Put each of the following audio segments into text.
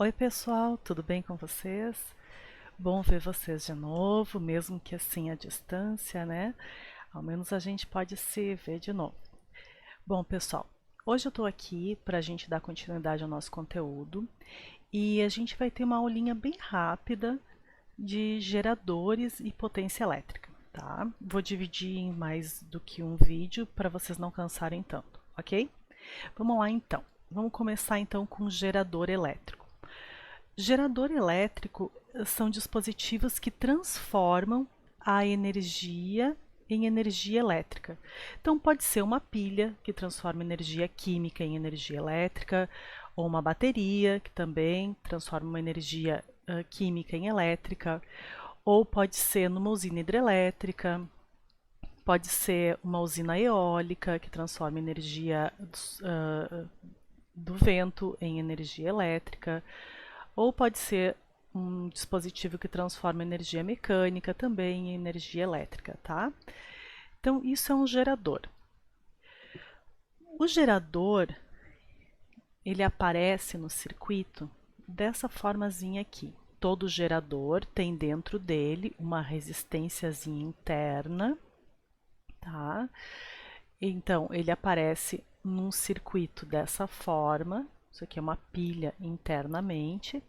Oi pessoal, tudo bem com vocês? Bom ver vocês de novo, mesmo que assim à distância, né? Ao menos a gente pode se ver de novo. Bom pessoal, hoje eu estou aqui para a gente dar continuidade ao nosso conteúdo e a gente vai ter uma aulinha bem rápida de geradores e potência elétrica, tá? Vou dividir em mais do que um vídeo para vocês não cansarem tanto, ok? Vamos lá então. Vamos começar então com o gerador elétrico. Gerador elétrico são dispositivos que transformam a energia em energia elétrica. Então, pode ser uma pilha que transforma energia química em energia elétrica, ou uma bateria que também transforma uma energia química em elétrica, ou pode ser numa usina hidrelétrica, pode ser uma usina eólica que transforma energia do vento em energia elétrica, ou pode ser um dispositivo que transforma energia mecânica também em energia elétrica, tá? Então, isso é um gerador. O gerador, ele aparece no circuito dessa formazinha aqui. Todo gerador tem dentro dele uma resistênciazinha interna, tá? Então, ele aparece num circuito dessa forma. Isso aqui é uma pilha internamente.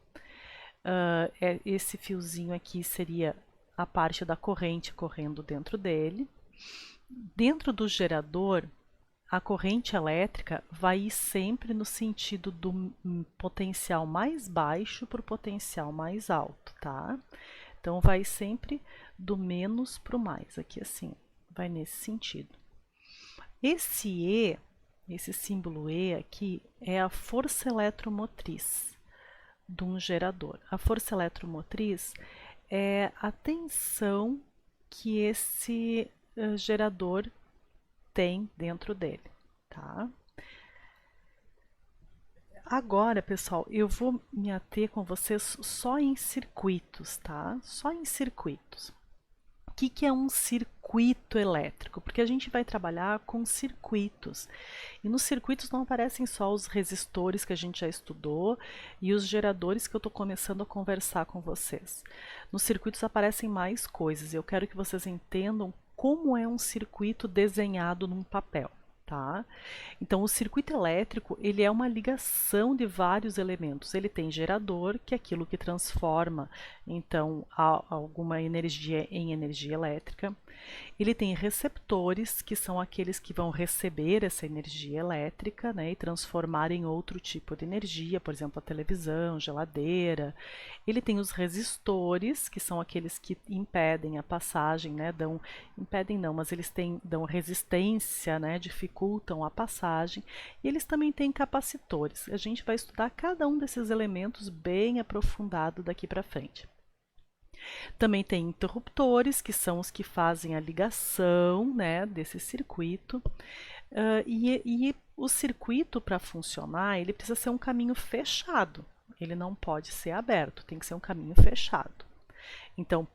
Esse fiozinho aqui seria a parte da corrente correndo dentro dele. Dentro do gerador, a corrente elétrica vai ir sempre no sentido do potencial mais baixo para o potencial mais alto, tá? Então, vai sempre do menos para o mais, aqui assim, vai nesse sentido. Esse E, esse símbolo E aqui, é a força eletromotriz de um gerador. A força eletromotriz é a tensão que esse gerador tem dentro dele, tá? Agora, pessoal, eu vou me ater com vocês só em circuitos, tá? Só em circuitos. O que é um circuito elétrico? Porque a gente vai trabalhar com circuitos. E nos circuitos não aparecem só os resistores que a gente já estudou e os geradores que eu estou começando a conversar com vocês. Nos circuitos aparecem mais coisas e eu quero que vocês entendam como é um circuito desenhado num papel. Tá? Então, o circuito elétrico ele é uma ligação de vários elementos. Ele tem gerador, que é aquilo que transforma então alguma energia em energia elétrica. Ele tem receptores, que são aqueles que vão receber essa energia elétrica, né, e transformar em outro tipo de energia, por exemplo, a televisão, geladeira. Ele tem os resistores, que são aqueles que impedem a passagem, né, impedem não, mas eles dão resistência, né, dificultam a passagem. E eles também têm capacitores. A gente vai estudar cada um desses elementos bem aprofundado daqui para frente. Também tem interruptores, que são os que fazem a ligação, né, desse circuito. E o circuito, para funcionar, ele precisa ser um caminho fechado. Ele não pode ser aberto, tem que ser um caminho fechado. Então,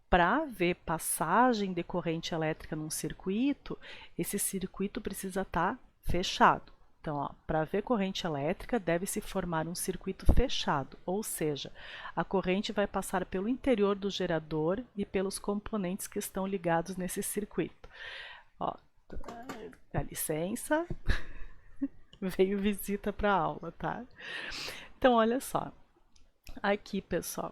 para haver passagem de corrente elétrica num circuito, esse circuito precisa estar fechado. Então, para haver corrente elétrica, deve-se formar um circuito fechado, ou seja, a corrente vai passar pelo interior do gerador e pelos componentes que estão ligados nesse circuito. Ó, dá licença, veio visita para a aula, tá? Então, olha só. Aqui, pessoal,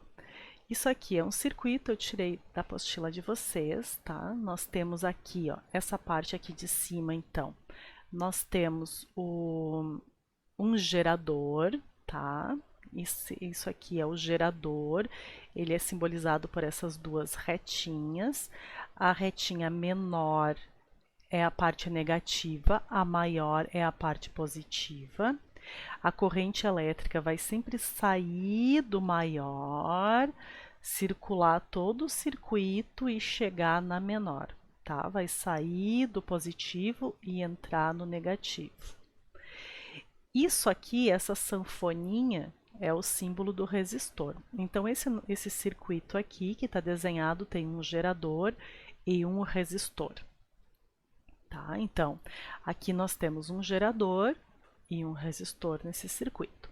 isso aqui é um circuito, eu tirei da apostila de vocês, tá? Nós temos aqui, ó, essa parte aqui de cima, então. Nós temos um gerador, tá? Isso aqui é o gerador, ele é simbolizado por essas duas retinhas. A retinha menor é a parte negativa, a maior é a parte positiva. A corrente elétrica vai sempre sair do maior, circular todo o circuito e chegar na menor, tá? Vai sair do positivo e entrar no negativo. Isso aqui, essa sanfoninha, é o símbolo do resistor. Então, esse circuito aqui, que está desenhado, tem um gerador e um resistor. Tá? Então, aqui nós temos um gerador e um resistor nesse circuito.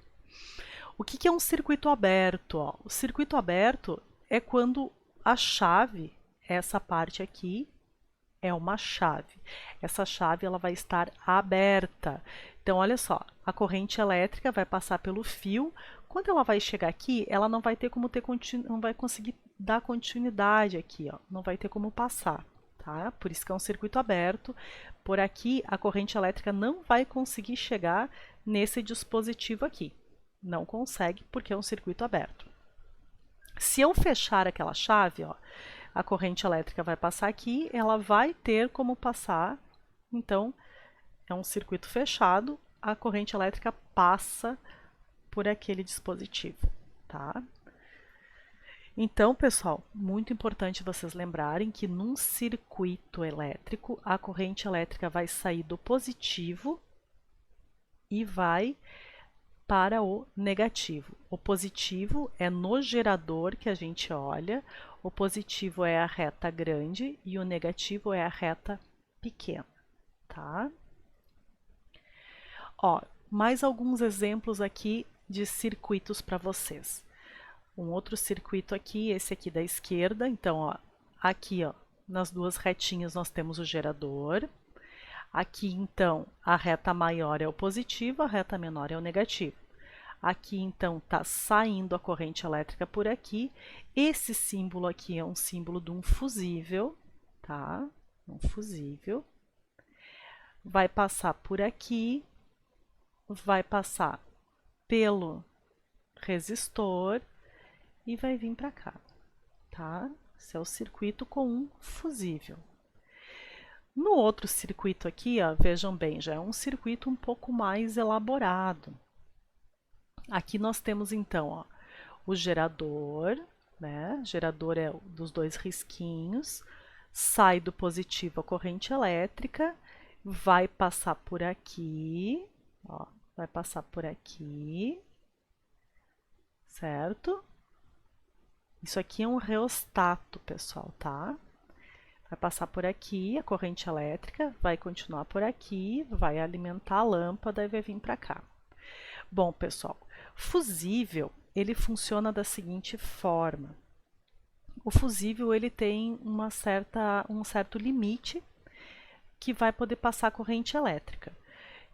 O que é um circuito aberto? Ó? O circuito aberto é quando a chave, essa parte aqui, é uma chave. Essa chave ela vai estar aberta. Então, olha só, a corrente elétrica vai passar pelo fio. Quando ela vai chegar aqui, ela não vai ter como não vai conseguir dar continuidade aqui, ó. Não vai ter como passar, tá? Por isso que é um circuito aberto. Por aqui, a corrente elétrica não vai conseguir chegar nesse dispositivo aqui. Não consegue porque é um circuito aberto. Se eu fechar aquela chave, ó, a corrente elétrica vai passar aqui, ela vai ter como passar, então é um circuito fechado, a corrente elétrica passa por aquele dispositivo, tá? Então, pessoal, muito importante vocês lembrarem que num circuito elétrico, a corrente elétrica vai sair do positivo e vai para o negativo. O positivo é no gerador que a gente olha, o positivo é a reta grande e o negativo é a reta pequena, tá? Ó, mais alguns exemplos aqui de circuitos para vocês. Um outro circuito aqui, esse aqui da esquerda, então, ó, aqui, ó, nas duas retinhas nós temos o gerador. Aqui, então, a reta maior é o positivo, a reta menor é o negativo. Aqui, então, está saindo a corrente elétrica por aqui. Esse símbolo aqui é um símbolo de um fusível, tá? Um fusível. Vai passar por aqui, vai passar pelo resistor e vai vir para cá, tá? Esse é o circuito com um fusível. No outro circuito aqui, ó, vejam bem, já é um circuito um pouco mais elaborado. Aqui nós temos então, ó, o gerador, né? Gerador é dos dois risquinhos, sai do positivo a corrente elétrica, vai passar por aqui, ó, vai passar por aqui, certo? Isso aqui é um reostato, pessoal, tá? Vai passar por aqui a corrente elétrica, vai continuar por aqui, vai alimentar a lâmpada e vai vir para cá. Bom, pessoal, fusível, ele funciona da seguinte forma. O fusível ele tem um certo limite que vai poder passar corrente elétrica.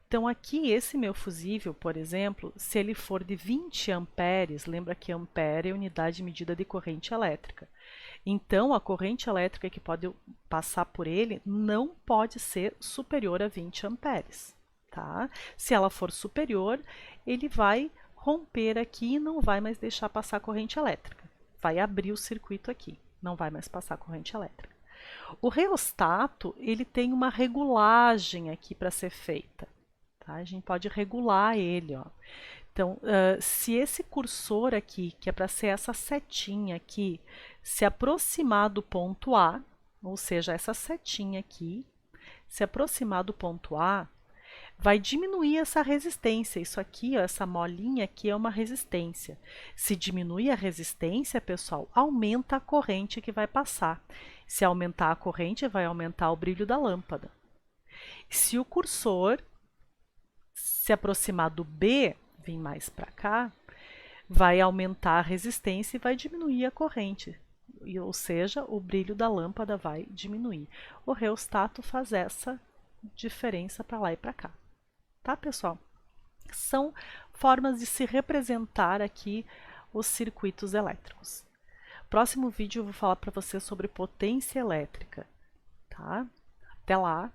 Então aqui esse meu fusível, por exemplo, se ele for de 20 amperes, lembra que ampere é unidade de medida de corrente elétrica. Então a corrente elétrica que pode passar por ele não pode ser superior a 20 amperes. Tá? Se ela for superior, ele vai romper aqui e não vai mais deixar passar corrente elétrica. Vai abrir o circuito aqui, não vai mais passar corrente elétrica. O reostato, ele tem uma regulagem aqui para ser feita. Tá? A gente pode regular ele. Ó. Então, se esse cursor aqui, que é para ser essa setinha aqui, se aproximar do ponto A, ou seja, essa setinha aqui, se aproximar do ponto A, vai diminuir essa resistência. Isso aqui, ó, essa molinha aqui é uma resistência. Se diminui a resistência, pessoal, aumenta a corrente que vai passar. Se aumentar a corrente, vai aumentar o brilho da lâmpada. Se o cursor se aproximar do B, vir mais para cá, vai aumentar a resistência e vai diminuir a corrente. Ou seja, o brilho da lâmpada vai diminuir. O reostato faz essa diferença para lá e para cá. Tá, pessoal? São formas de se representar aqui os circuitos elétricos. Próximo vídeo eu vou falar para você sobre potência elétrica, tá? Até lá!